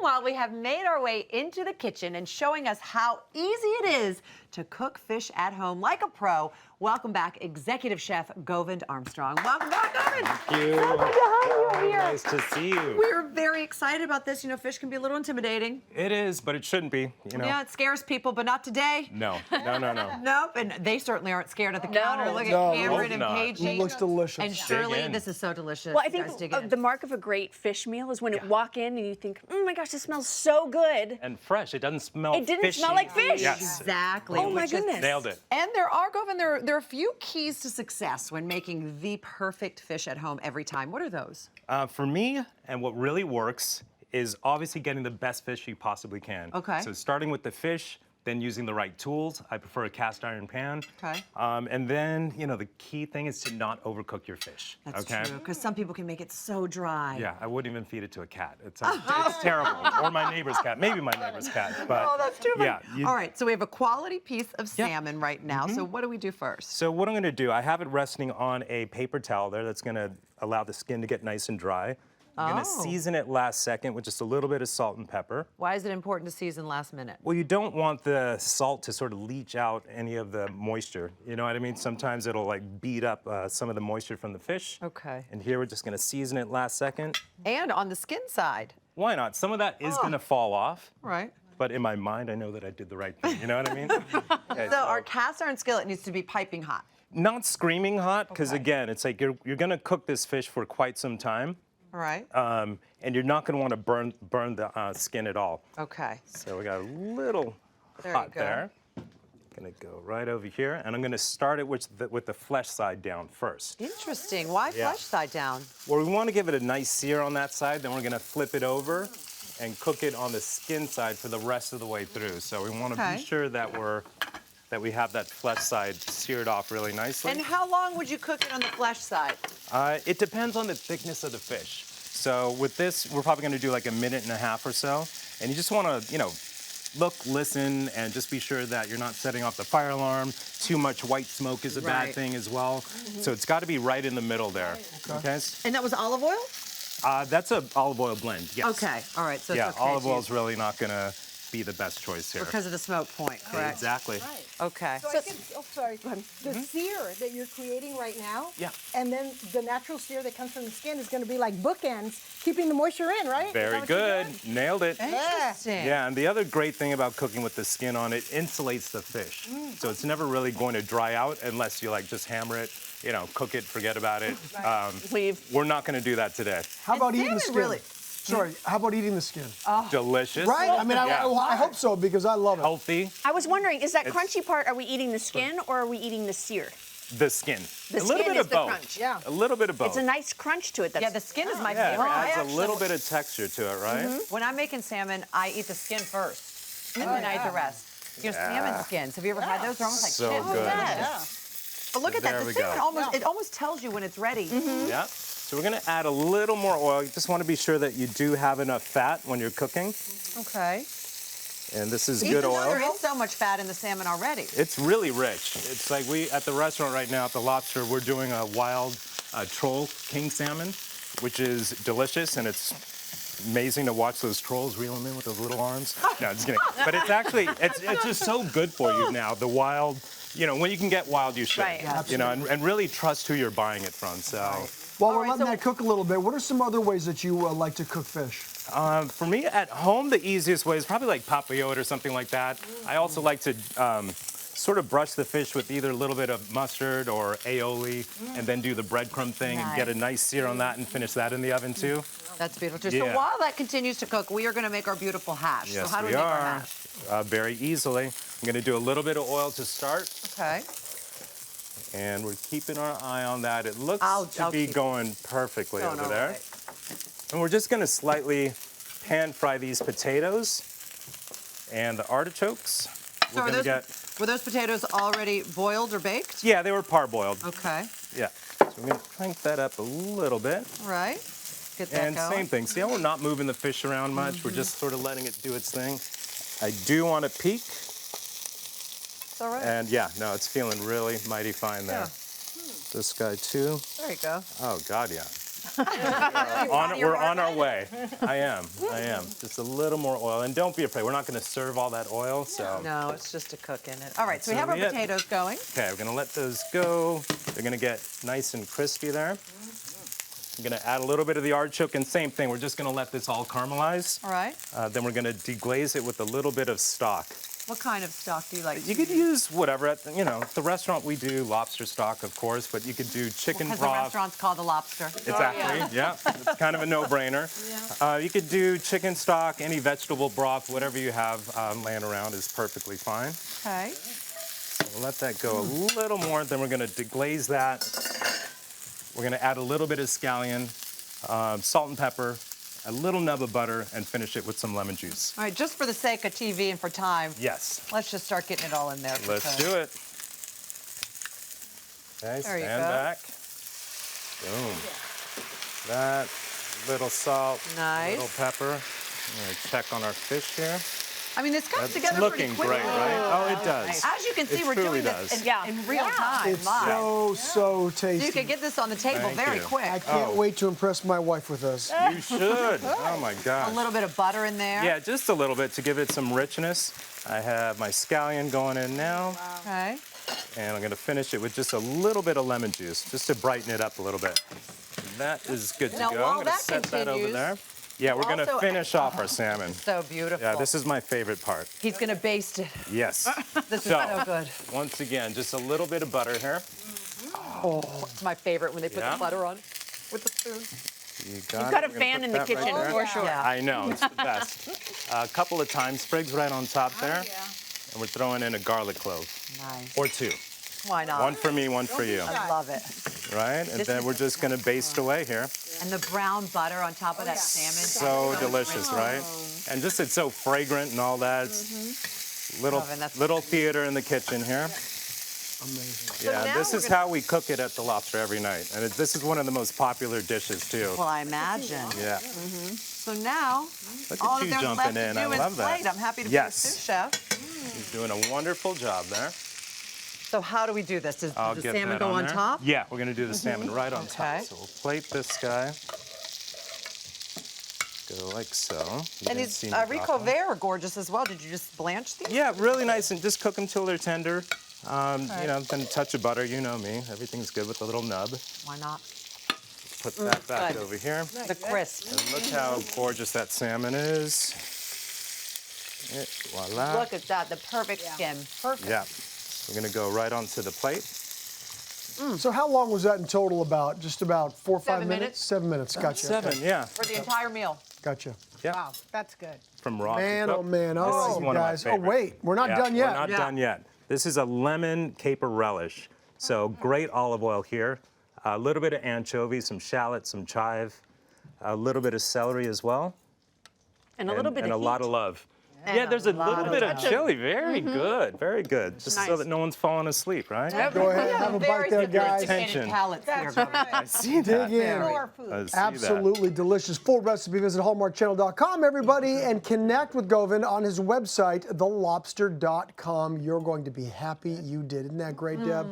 Meanwhile, we have made our way into the kitchen and showing us how easy it is to cook fish at home like a pro. Welcome back, Executive Chef Govind Armstrong. Welcome back, Govind. Thank you. So good to have you here. Nice to see you. We're very excited about this. You know, fish can be a little intimidating. It is, but it shouldn't be, you know. Yeah, it scares people, but not today. No. Nope, and they certainly aren't scared at the counter. Look at Cameron and Paige. It looks delicious. And Shirley, this is so delicious. Well, I You guys dig in. think the mark of a great fish meal is when you walk in and you think, oh my gosh, this smells so good. And fresh. It doesn't smell It didn't fishy. smell like fish. Yes. Exactly. Oh my which is- goodness. Nailed it. And there are, Govind, there are a few keys to success when making the perfect fish at home every time. What are those? For me, and what really works is obviously getting the best fish you possibly can. Okay. So starting with the fish, then using the right tools. I prefer a cast iron pan. Okay. And then, you know, the key thing is to not overcook your fish. That's okay? true, because some people can make it so dry. Yeah, I wouldn't even feed it to a cat. It's terrible. Or my neighbor's cat. Maybe my neighbor's cat. But Oh, that's too yeah, funny. All right, so we have a quality piece of salmon right now. Mm-hmm. So what do we do first? So what I'm going to do, I have it resting on a paper towel there that's going to allow the skin to get nice and dry. I'm going to season it last second with just a little bit of salt and pepper. Why is it important to season last minute? Well, you don't want the salt to sort of leach out any of the moisture. You know what I mean? Sometimes it'll like beat up some of the moisture from the fish. Okay. And here we're just going to season it last second. And on the skin side. Why not? Some of that is going to fall off. Right. But in my mind, I know that I did the right thing. You know what I mean? Okay, So our cast iron skillet needs to be piping hot. not screaming hot, because again, it's like you're going to cook this fish for quite some time. All right. And you're not going to want to burn the skin at all. Okay. So we got a little There you hot go. there. Going to go right over here, and I'm going to start it with the flesh side down first. Interesting. Why Yeah. flesh side down? Well, we want to give it a nice sear on that side, then we're going to flip it over and cook it on the skin side for the rest of the way through. So we want to Okay. be sure that we have that flesh side seared off really nicely. And how long would you cook it on the flesh side? It depends on the thickness of the fish. So with this, we're probably going to do like a minute and a half or so. And you just want to, you know, look, listen, and just be sure that you're not setting off the fire alarm. Too much white smoke is a bad Right. thing as well. So it's got to be right in the middle there. Okay. And that was olive oil? That's an olive oil blend. Yes. Okay. All right. So Yeah, it's okay olive to oil use is really not going to be the best choice here. because of the smoke point, correct? Exactly. Okay. So I can, oh, sorry, go ahead. The sear that you're creating right now, Yeah. and then the natural sear that comes from the skin is going to be like bookends, keeping the moisture in, right? Is that Very what you're good. doing? Nailed it. Interesting. Yeah, and the other great thing about cooking with the skin on, it insulates the fish. So it's never really going to dry out unless you like just hammer it, you know, cook it, forget about it. Leave. We're not going to do that today. How about eating salmon the skin? really- Sorry, how about eating the skin? Delicious. Right? I mean, Yeah. I hope so because I love it. Healthy. I was wondering, is that crunchy part, are we eating the skin or are we eating the sear? The skin. The a little skin bit is of the both. crunch. Yeah. A little bit of both. It's a nice crunch to it. That's, Yeah, the skin is my yeah, favorite. it adds a little bit of texture to it, right? When I'm making salmon, I eat the skin first, and then I eat the rest. You know, salmon skins. Have you ever had those? They're almost like So chips. good. But look at There that. we The salmon go. almost tells you when it's ready. Yeah. So we're going to add a little more oil. You just want to be sure that you do have enough fat when you're cooking. Okay. And this is Even good though oil. there is so much fat in the salmon already. It's really rich. It's like we, at the restaurant right now at the Lobster, we're doing a wild troll king salmon, which is delicious, and it's amazing to watch those trolls reel them in with those little arms. No, just kidding. But it's actually, it's just so good for you now, the wild, you know, when you can get wild, you should. Right. You know, and really trust who you're buying it from, so. While we're right, letting so- that cook a little bit, what are some other ways that you like to cook fish? For me, at home, the easiest way is probably like papillote or something like that. I also like to sort of brush the fish with either a little bit of mustard or aioli, and then do the breadcrumb thing and get a nice sear on that and finish that in the oven too. That's beautiful. So Yeah. while that continues to cook, we are going to make our beautiful hash. Yes, so how do we we make our are. hash? Very easily. I'm going to do a little bit of oil to start, Okay. and we're keeping our eye on that. It looks I'll to be keep- going perfectly Going over all there. right. And we're just going to slightly pan fry these potatoes and the artichokes. So We're going to get, were those potatoes already boiled or baked? yeah, they were parboiled. Okay. Yeah. So we're going to crank that up a little bit. All right. Get that And going. same thing. See how we're not moving the fish around much? We're just sort of letting it do its thing. I do want to peek. It's all right. And yeah, no, it's feeling really mighty fine there. Yeah. This guy too. There you go. Oh God, yeah. We're on our way. I am. Just a little more oil. And don't be afraid. We're not going to serve all that oil. So. No, it's just to cook in it. All right, so we That's have our gonna be it. potatoes going. Okay, we're going to let those go. They're going to get nice and crispy there. I'm going to add a little bit of the artichoke, and same thing. We're just going to let this all caramelize. All right. Then we're going to deglaze it with a little bit of stock. What kind of stock do you like? You could use whatever. At the restaurant we do lobster stock, of course, but you could do chicken Because the broth. restaurant's called the Lobster. Exactly. Yeah. It's kind of a no-brainer. You could do chicken stock, any vegetable broth, whatever you have laying around is perfectly fine. Okay. We'll let that go a little more. Then we're going to deglaze that. We're going to add a little bit of scallion, salt and pepper, a little nub of butter, and finish it with some lemon juice. All right, just for the sake of TV and for time, Yes. let's just start getting it all in there. Let's do it. Okay, There you stand go. back. Boom. That, little salt, Nice. little pepper. I'm going to check on our fish here. I mean, this comes That's together looking pretty quickly. great, right? Oh, it does. As you can see, It we're truly doing this does. in real time. It's live. so tasty. So you can get this on the table Thank very you. quick. I can't wait to impress my wife with this. You should. Oh my gosh. A little bit of butter in there. Yeah, just a little bit to give it some richness. I have my scallion going in now, Okay. and I'm going to finish it with just a little bit of lemon juice, just to brighten it up a little bit. That is good to Now, go. while I'm going to that set that over continues, there. Yeah, we're going to also- finish off our salmon. So beautiful. Yeah, this is my favorite part. He's going to baste it. Yes. This is So- so good. Once again, just a little bit of butter here. It's my favorite when they put Yeah. the butter on with the spoon. You've You've got it. a We're gonna fan put in the that right kitchen there. for sure. Yeah. I know, it's the best. A couple of thyme sprigs right on top there. And we're throwing in a garlic clove. Nice. Or two. Why not? One for me, one for you. I love it. Right? And then we're just going to baste away here. And the brown butter on top of that salmon. So delicious, right? And just it's so fragrant and all that. It's little, Govind, that's little theater in the kitchen here. Amazing. Yeah, now this we're is gonna- how we cook it at the Lobster every night. And this is one of the most popular dishes, too. Well, I imagine. Yeah. So now, Look all at that you there's left jumping to in. do I is love plate. that. I'm happy to be Yes. the sous chef. He's doing a wonderful job there. So how do we do this? Does I'll the get salmon that go on there. top? Yeah, we're going to do the salmon right on Okay. top. So we'll plate this guy. Go like so. You And didn't these see me drop haricot them. verts are gorgeous as well. Did you just blanch these? Yeah, really nice, and just cook them till they're tender. Then a touch of butter, you know me. Everything's good with a little nub. Why not? Put that back good. over here. The crisp. And look how gorgeous that salmon is. Voila. Look at that, the perfect skin. Perfect. Yeah. We're gonna go right onto the plate. So how long was that in total about? Just about 4 or 5 7 minutes? minutes. 7 minutes, gotcha. Seven, okay. yeah. For the entire meal. Gotcha. Yeah. Wow, that's good. From raw to Man, cooked. oh man, This all is right, you one of my guys. Oh favorite. wait, we're not Yeah, done yet. We're not Yeah. done yet. This is a lemon caper relish. So great olive oil here. A little bit of anchovy, some shallots, some chive, a little bit of celery as well. And a little bit and of a lot heat. of love. And Yeah, a there's a lot little of bit love. of chili. Very good, very good. Just so Nice. that no one's falling asleep, right? Go ahead, have a bite Very there, guys. sophisticated Attention. palates here. That's Govind. right. See that? Dig in. More food. I see that. Absolutely delicious. Full recipe, visit hallmarkchannel.com, everybody, and connect with Govind on his website, thelobster.com. You're going to be happy you did. Isn't that great, Deb?